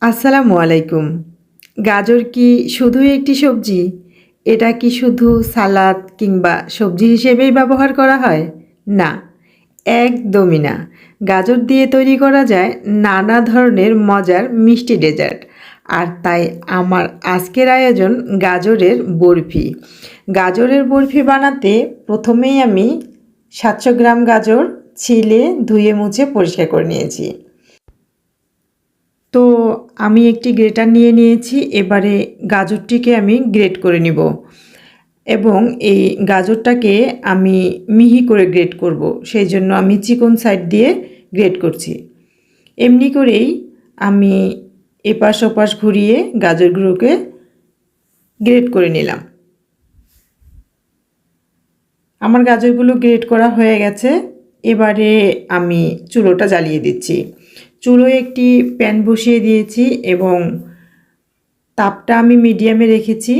আসসালামু আলাইকুম। গাজর কি শুধুই একটি সবজি? এটা কি শুধু সালাদ কিংবা সবজি হিসেবেই ব্যবহার করা হয়? না, একদমই না। গাজর দিয়ে তৈরি করা যায় নানা ধরনের মজার মিষ্টি ডেজার্ট। আর তাই আমার আজকের আয়োজন গাজরের বরফি। গাজরের বরফি বানাতে প্রথমেই আমি 700 গ্রাম গাজর ছিলে ধুয়ে মুছে পরিষ্কার করে নিয়েছি। তো আমি একটি গ্রেটার নিয়ে নিয়েছি। এবারে গাজরটিকে আমি গ্রেট করে নিব এবং এই গাজরটাকে আমি মিহি করে গ্রেট করব। সেই জন্য আমি চিকন সাইড দিয়ে গ্রেট করছি। এমনি করেই আমি এপাশ ওপাশ ঘুরিয়ে গাজরগুলোকে গ্রেট করে নিলাম। আমার গাজরগুলো গ্রেট করা হয়ে গেছে। এবারে আমি চুলোটা জ্বালিয়ে দিচ্ছি। চুলোয় একটি প্যান বসিয়ে দিয়েছি এবং তাপটা আমি মিডিয়ামে রেখেছি।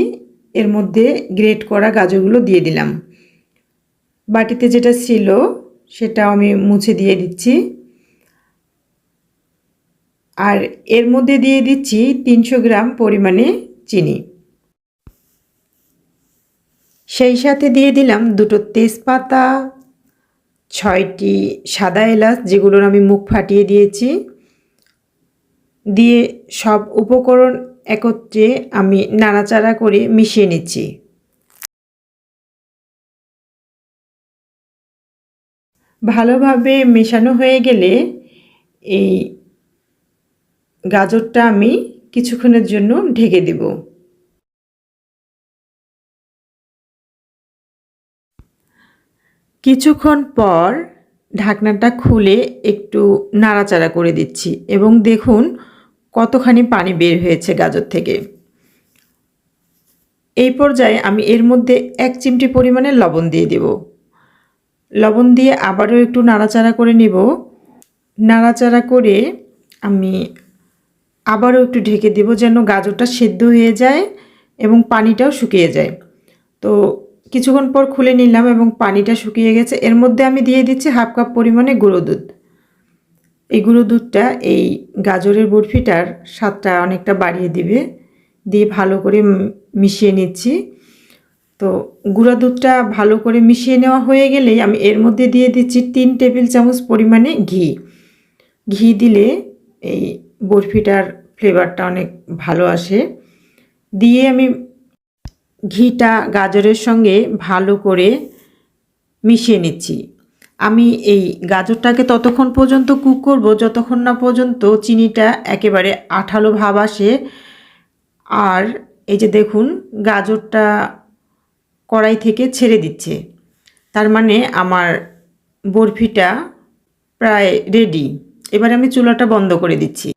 এর মধ্যে গ্রেট করা গাজরগুলো দিয়ে দিলাম। বাটিতে যেটা ছিল সেটাও আমি মুছে দিয়ে দিচ্ছি। আর এর মধ্যে দিয়ে দিচ্ছি 300 গ্রাম পরিমাণে চিনি। সেই সাথে দিয়ে দিলাম 2টো তেজপাতা, 6টি সাদা এলাচ যেগুলোর আমি মুখ ফাটিয়ে দিয়েছি। দিয়ে সব উপকরণ একত্রে আমি নাড়াচাড়া করে মিশিয়ে নিচ্ছি। ভালোভাবে মেশানো হয়ে গেলে এই গাজরটা আমি কিছুক্ষণের জন্য ঢেকে দেব। কিছুক্ষণ পর ঢাকনাটা খুলে একটু নাড়াচাড়া করে দিচ্ছি এবং দেখুন কতখানি পানি বের হয়েছে গাজর থেকে। এই পর্যায়ে আমি এর মধ্যে 1 চিমটি পরিমাণে লবণ দিয়ে দেব। লবণ দিয়ে আবারও একটু নাড়াচাড়া করে নেব। নাড়াচাড়া করে আমি আবারও একটু ঢেকে দেব যেন গাজরটা সেদ্ধ হয়ে যায় এবং পানিটাও শুকিয়ে যায়। তো কিছুক্ষণ পর খুলে নিলাম এবং পানিটা শুকিয়ে গেছে। এর মধ্যে আমি দিয়ে দিচ্ছি 1/2 কাপ পরিমাণে গুঁড়ো দুধ। এই গুঁড়ো দুধটা এই গাজরের বরফিটার স্বাদটা অনেকটা বাড়িয়ে দিবে। দিয়ে ভালো করে মিশিয়ে নিচ্ছি। তো গুঁড়া দুধটা ভালো করে মিশিয়ে নেওয়া হয়ে গেলেই আমি এর মধ্যে দিয়ে দিচ্ছি 3 টেবিল চামচ পরিমাণে ঘি। ঘি দিলে এই বরফিটার ফ্লেভারটা অনেক ভালো আসে। দিয়ে আমি ঘিটা গাজরের সঙ্গে ভালো করে মিশিয়ে নিচ্ছি। আমি এই গাজরটাকে ততক্ষণ পর্যন্ত কুক করব যতক্ষণ না পর্যন্ত চিনিটা একেবারে আঠালো ভাব আসে। আর এই যে দেখুন গাজরটা কড়াই থেকে ছেড়ে দিচ্ছে, তার মানে আমার বরফিটা প্রায় রেডি। এবার আমি চুলাটা বন্ধ করে দিচ্ছি।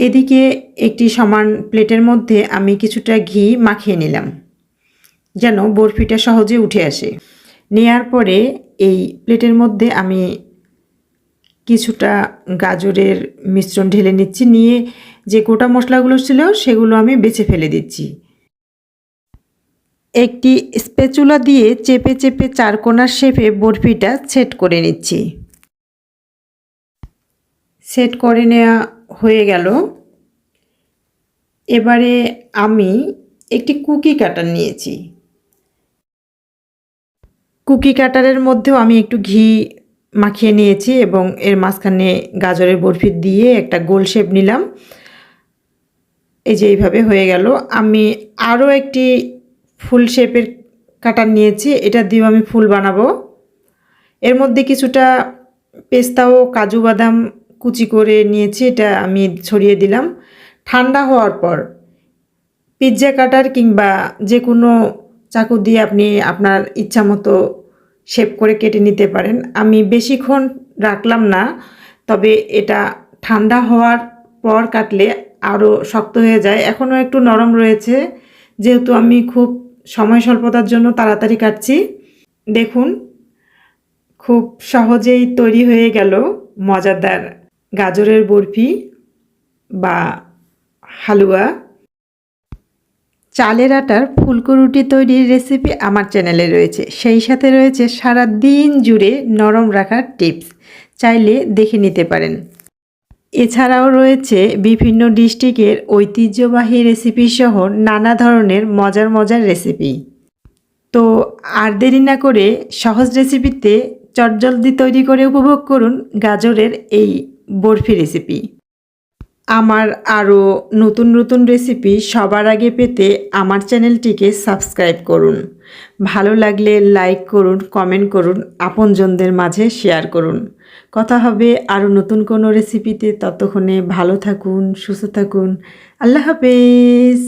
এদিকে একটি সমান প্লেটের মধ্যে আমি কিছুটা ঘি মাখিয়ে নিলাম যেন বরফিটা সহজে উঠে আসে। নেয়ার পরে এই প্লেটের মধ্যে আমি কিছুটা গাজরের মিশ্রণ ঢেলে নিচ্ছি। নিয়ে যে গোটা মশলাগুলো ছিল সেগুলো আমি বেছে ফেলে দিচ্ছি। একটি স্প্যাচুলা দিয়ে চেপে চেপে চারকোনার শেপে বরফিটা সেট করে নিচ্ছি। সেট করে নেওয়া হয়ে গেল। এবারে আমি একটি কুকি কাটার নিয়েছি। কুকি কাটারের মধ্যেও আমি একটু ঘি মাখিয়ে নিয়েছি এবং এর মাঝখানে গাজরের বরফি দিয়ে একটা গোল শেপ নিলাম। এই যে এইভাবে হয়ে গেল। আমি আরও একটি ফুল শেপের কাটার নিয়েছি, এটা দিয়েও আমি ফুল বানাবো। এর মধ্যে কিছুটা পেস্তা ও কাজু বাদাম কুচি করে নিয়েছি, এটা আমি ছড়িয়ে দিলাম। ঠান্ডা হওয়ার পর পিৎজা কাটার কিংবা যে কোনো চাকু দিয়ে আপনি আপনার ইচ্ছা মতো শেপ করে কেটে নিতে পারেন। আমি বেশিক্ষণ রাখলাম না, তবে এটা ঠান্ডা হওয়ার পর কাটলে আরও শক্ত হয়ে যায়। এখনও একটু নরম রয়েছে, যেহেতু আমি খুব সময় স্বল্পতার জন্য তাড়াতাড়ি কাটছি। দেখুন খুব সহজেই তৈরি হয়ে গেল মজাদার গাজরের বরফি বা হালুয়া। চালের আটার ফুলকো রুটি তৈরির রেসিপি আমার চ্যানেলে রয়েছে, সেই সাথে রয়েছে সারা দিন জুড়ে নরম রাখার টিপস, চাইলে দেখে নিতে পারেন। এছাড়াও রয়েছে বিভিন্ন ডিস্ট্রিক্টের ঐতিহ্যবাহী রেসিপি সহ নানা ধরনের মজার মজার রেসিপি। তো আর দেরি না করে সহজ রেসিপিতে চটজলদি তৈরি করে উপভোগ করুন গাজরের এই বরফি রেসিপি। আমার আরও নতুন নতুন রেসিপি সবার আগে পেতে আমার চ্যানেলটিকে সাবস্ক্রাইব করুন। ভালো লাগলে লাইক করুন, কমেন্ট করুন, আপনজনদের মাঝে শেয়ার করুন। কথা হবে আরও নতুন কোনো রেসিপিতে। ততক্ষণে ভালো থাকুন, সুস্থ থাকুন। আল্লাহ হাফেজ।